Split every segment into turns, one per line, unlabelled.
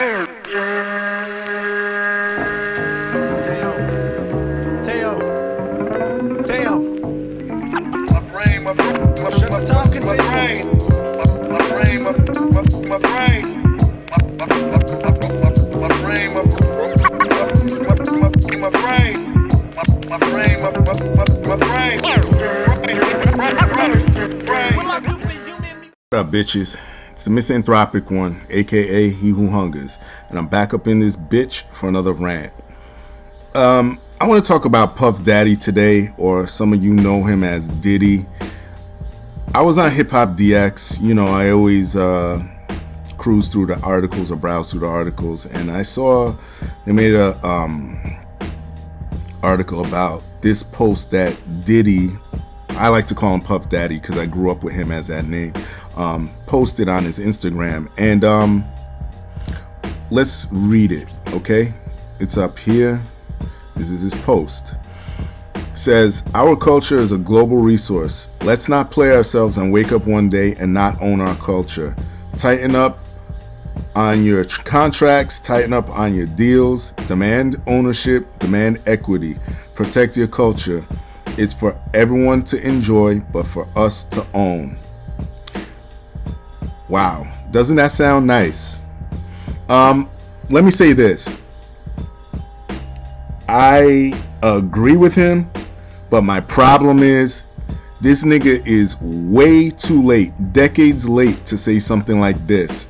What up, bitches? It's the misanthropic one, aka He Who Hungers, and I'm back up in this bitch for another rant. I want to talk about Puff Daddy today, or some of you know him as Diddy. I was on Hip Hop DX. You know, I always cruise through the articles or browse through the articles, and I saw they made a article about this post that Diddy, I like to call him Puff Daddy because I grew up with him as that name, posted on his Instagram. And let's read it, okay? It's up here. This is his post. It says, "Our culture is a global resource. Let's not play ourselves and wake up one day and not own our culture. Tighten up on your contracts, tighten up on your deals, demand ownership, demand equity, protect your culture. It's for everyone to enjoy, but for us to own." Wow, doesn't that sound nice? Let me say this. I agree with him, but my problem is this nigga is way too late, decades late, to say something like this.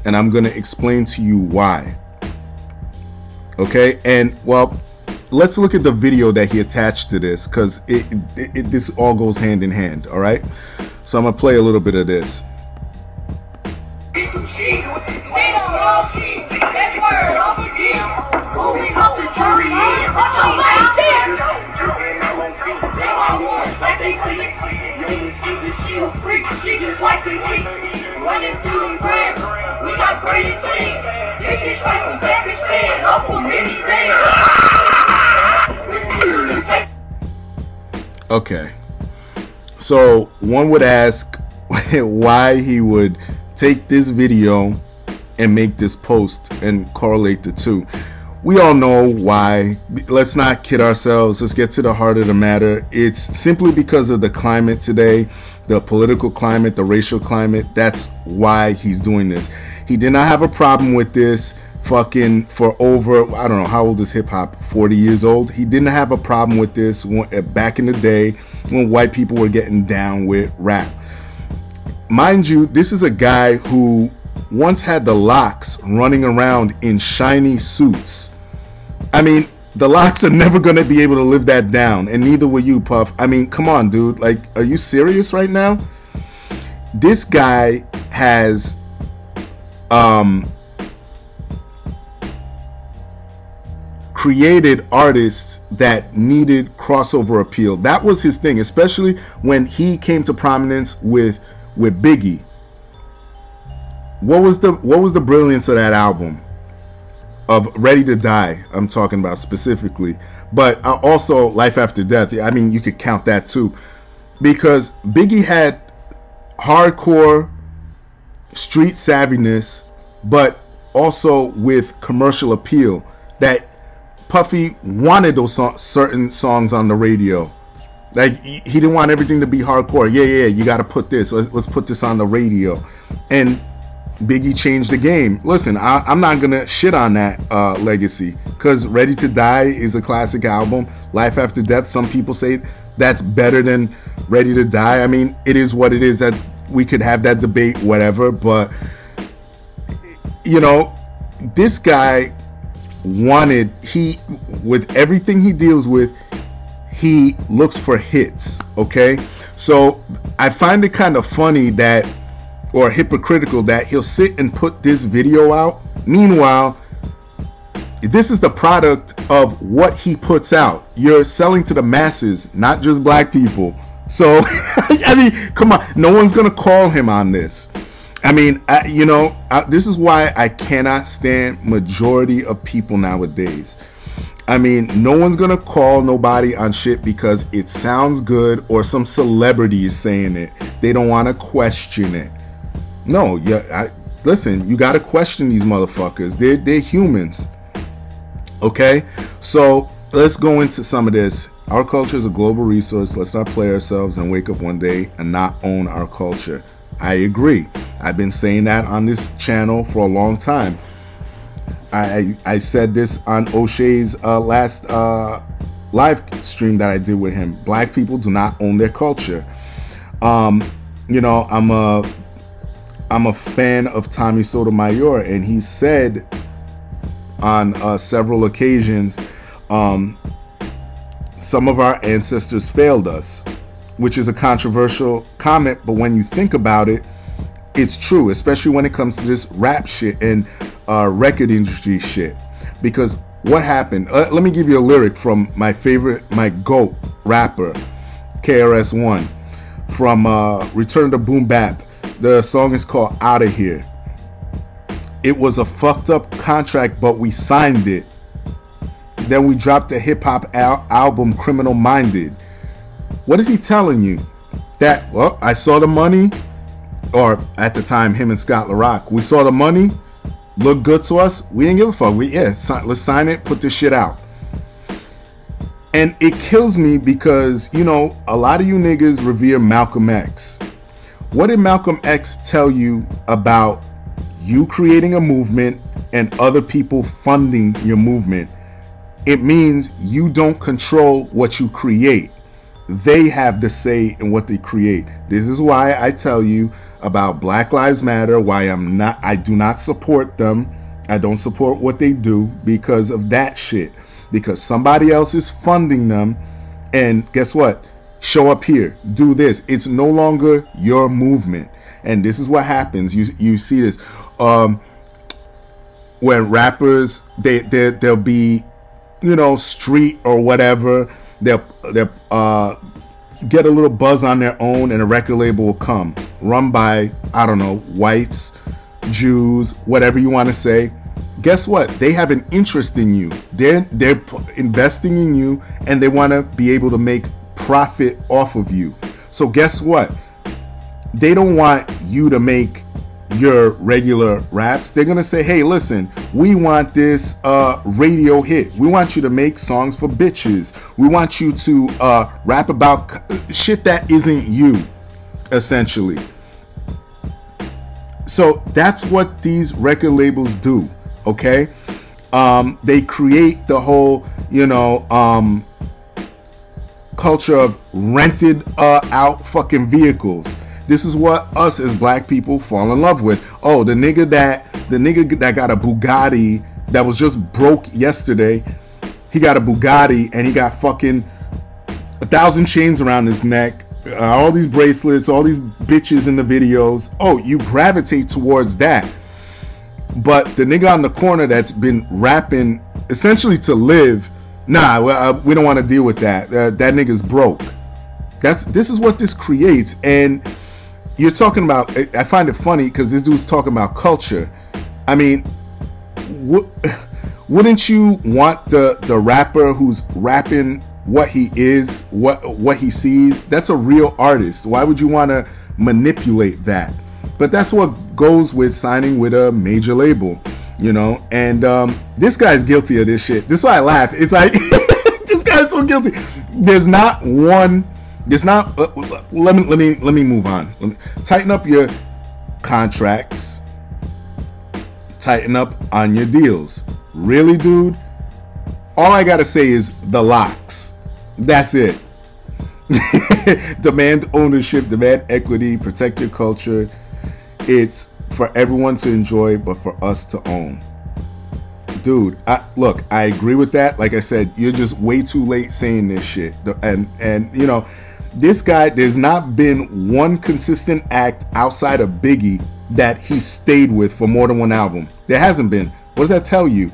And I'm going to explain to you why. Okay, and well, let's look at the video that he attached to this, because this all goes hand in hand, all right? So I'm going to play a little bit of this. Okay, so one would ask why he would take this video and make this post and correlate the two. We all know why. Let's not kid ourselves. Let's get to the heart of the matter. It's simply because of the climate today, the political climate, the racial climate. That's why he's doing this. He did not have a problem with this fucking for over, I don't know, how old is hip hop? 40 years old. He didn't have a problem with this back in the day when white people were getting down with rap. Mind you, this is a guy who once had the Locks running around in shiny suits. I mean, the Locks are never going to be able to live that down, and neither will you, Puff. I mean, come on, dude. Like, are you serious right now? This guy has created artists that needed crossover appeal. That was his thing, especially when he came to prominence with B.I.G. What was the brilliance of that album? Of Ready to Die, I'm talking about specifically, but also Life After Death. I mean, you could count that too, because B.I.G. had hardcore street savviness, but also with commercial appeal. That Puffy wanted those certain songs on the radio. Like, he didn't want everything to be hardcore. Yeah, you got to put this. Let's put this on the radio. And B.I.G. changed the game. Listen, I'm not gonna shit on that legacy, because Ready to Die is a classic album. Life After Death, some people say that's better than Ready to Die. I mean, it is what it is. That we could have that debate, whatever, but you know, this guy wanted, with everything he deals with, he looks for hits. Okay, so I find it kind of funny that, or hypocritical, that he'll sit and put this video out. Meanwhile, this is the product of what he puts out. You're selling to the masses, not just black people. So I mean, come on, no one's gonna call him on this. I mean, this is why I cannot stand majority of people nowadays. I mean, no one's gonna call nobody on shit because it sounds good or some celebrity is saying it. They don't want to question it. No, listen, you got to question these motherfuckers. They're humans. Okay, so let's go into some of this. Our culture is a global resource. Let's not play ourselves and wake up one day and not own our culture. I agree. I've been saying that on this channel for a long time. I said this on O'Shea's last live stream that I did with him. Black people do not own their culture. You know, I'm a fan of Tommy Sotomayor, and he said on several occasions, some of our ancestors failed us, which is a controversial comment, but when you think about it, it's true, especially when it comes to this rap shit and record industry shit. Because what happened? Let me give you a lyric from my GOAT rapper, KRS-One, from Return to Boom Bap. The song is called Outta Here. It was a fucked up contract, but we signed it. Then we dropped a hip hop album, Criminal Minded. What is he telling you? That, well, I saw the money, or at the time, him and Scott LaRock, we saw the money, looked good to us, we didn't give a fuck. Let's sign it, put this shit out. And it kills me because, you know, a lot of you niggas revere Malcolm X. What did Malcolm X tell you about you creating a movement and other people funding your movement? It means you don't control what you create. They have the say in what they create. This is why I tell you about Black Lives Matter, why I do not support them. I don't support what they do because of that shit. Because somebody else is funding them, and guess what? Show up here, do this. It's no longer your movement. And this is what happens. You see this when rappers, they'll be, you know, street or whatever, they'll get a little buzz on their own, and a record label will come, run by, I don't know, whites, Jews, whatever you want to say. Guess what? They have an interest in you. They're investing in you, and they want to be able to make profit off of you. So guess what? They don't want you to make your regular raps. They're gonna say, hey, listen, we want this radio hit. We want you to make songs for bitches. We want you to rap about shit that isn't you, essentially. So that's what these record labels do. Okay, they create the whole, you know, culture of rented out fucking vehicles. This is what us as black people fall in love with. Oh, the nigga that got a Bugatti that was just broke yesterday, he got a Bugatti and he got fucking 1,000 chains around his neck, all these bracelets, all these bitches in the videos. Oh, you gravitate towards that. But the nigga on the corner that's been rapping essentially to live, nah, we don't want to deal with that. That nigga's broke. This is what this creates. And you're talking about, I find it funny because this dude's talking about culture. I mean, wouldn't you want the rapper who's rapping what he is, what he sees? That's a real artist. Why would you want to manipulate that? But that's what goes with signing with a major label, you know. And this guy's guilty of this shit. This is why I laugh. It's like this guy's so guilty. There's not one. There's not. Let me move on. Tighten up your contracts. Tighten up on your deals. Really, dude? All I gotta say is the locks. That's it. Demand ownership, demand equity, protect your culture. It's for everyone to enjoy, but for us to own. Dude, look, I agree with that. Like I said, you're just way too late saying this shit. And you know, this guy, there's not been one consistent act outside of Biggie that he stayed with for more than one album. There hasn't been. What does that tell you?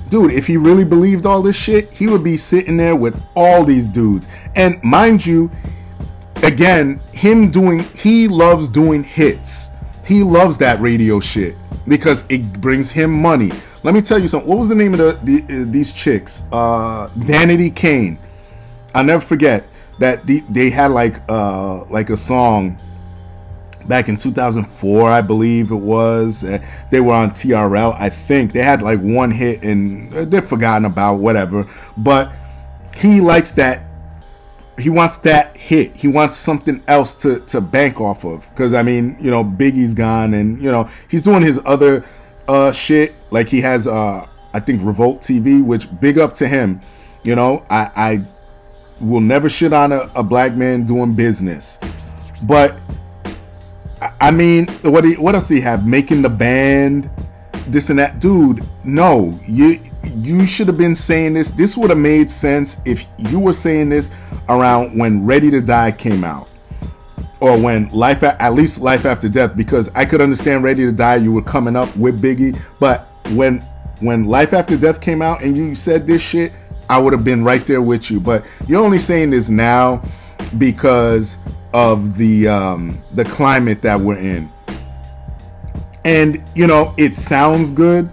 Dude, if he really believed all this shit, he would be sitting there with all these dudes. And mind you, again, he loves doing hits. He loves that radio shit because it brings him money. Let me tell you something. What was the name of these chicks? Vanity Kane. I'll never forget that they had like a song back in 2004, I believe it was. They were on TRL, I think. They had like one hit and they're forgotten about, whatever. But he likes that. He wants that hit. He wants something else to bank off of. Because, I mean, you know, Biggie's gone and, you know, he's doing his other shit. Like he has, I think, Revolt TV, which big up to him. You know, I will never shit on a black man doing business. But, I mean, what else do you have? Making the band, this and that. Dude, no. You should have been saying this. This would have made sense if you were saying this around when Ready to Die came out, or when at least Life After Death, because I could understand Ready to Die, you were coming up with Biggie, but when Life After Death came out and you said this shit, I would have been right there with you. But you're only saying this now because of the climate that we're in, and you know, it sounds good.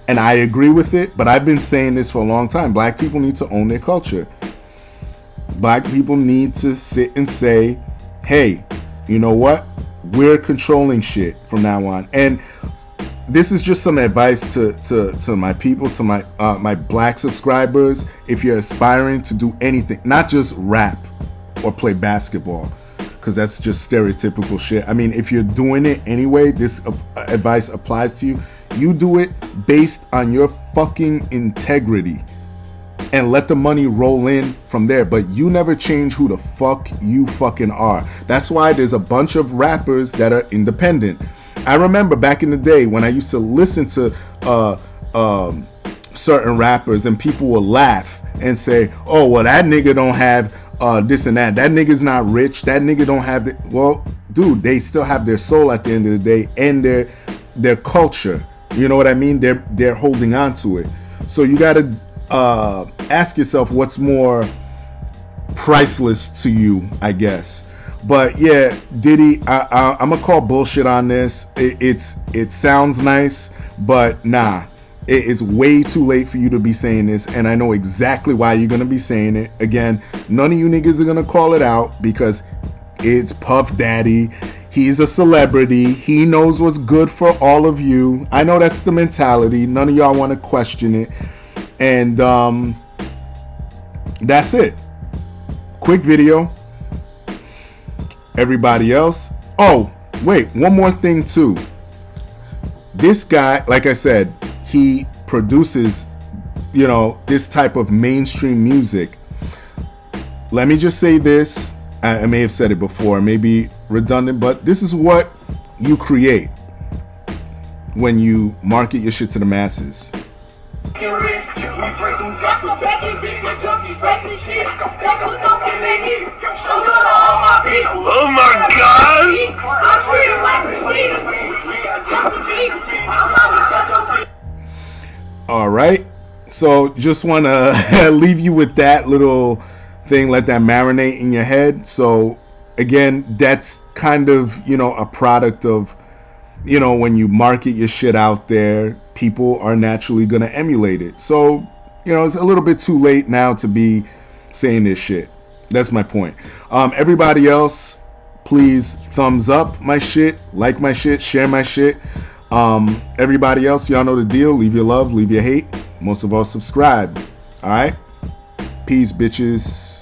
And I agree with it, but I've been saying this for a long time. Black people need to own their culture. Black people need to sit and say, hey, you know what? We're controlling shit from now on. And this is just some advice to my people, to my black subscribers. If you're aspiring to do anything, not just rap or play basketball, because that's just stereotypical shit. I mean, if you're doing it anyway, this advice applies to you. You do it based on your fucking integrity and let the money roll in from there. But you never change who the fuck you fucking are. That's why there's a bunch of rappers that are independent. I remember back in the day when I used to listen to certain rappers and people would laugh and say, oh, well, that nigga don't have this and that. That nigga's not rich. That nigga don't have it. Well, dude, they still have their soul at the end of the day and their culture. You know what I mean? They're holding on to it. So you got to ask yourself what's more priceless to you, I guess. But yeah, Diddy, I'm gonna call bullshit on this. It sounds nice, but nah, it's way too late for you to be saying this, and I know exactly why you're gonna be saying it. Again, none of you niggas are gonna call it out because it's Puff Daddy. He's a celebrity. He knows what's good for all of you. I know that's the mentality. None of y'all want to question it. And that's it. Quick video. Everybody else. Oh, wait. One more thing too. This guy, like I said, he produces, you know, this type of mainstream music. Let me just say this. I may have said it before, maybe redundant, but this is what you create when you market your shit to the masses.
Oh my God!
All right, so just want to leave you with that little thing, let that marinate in your head. So again, that's kind of, you know, a product of, you know, when you market your shit out there, people are naturally going to emulate it. So, you know, it's a little bit too late now to be saying this shit. That's my point. Everybody else, please thumbs up my shit, like my shit, share my shit. Everybody else, y'all know the deal. Leave your love, leave your hate. Most of all, subscribe. All right? Peace, bitches.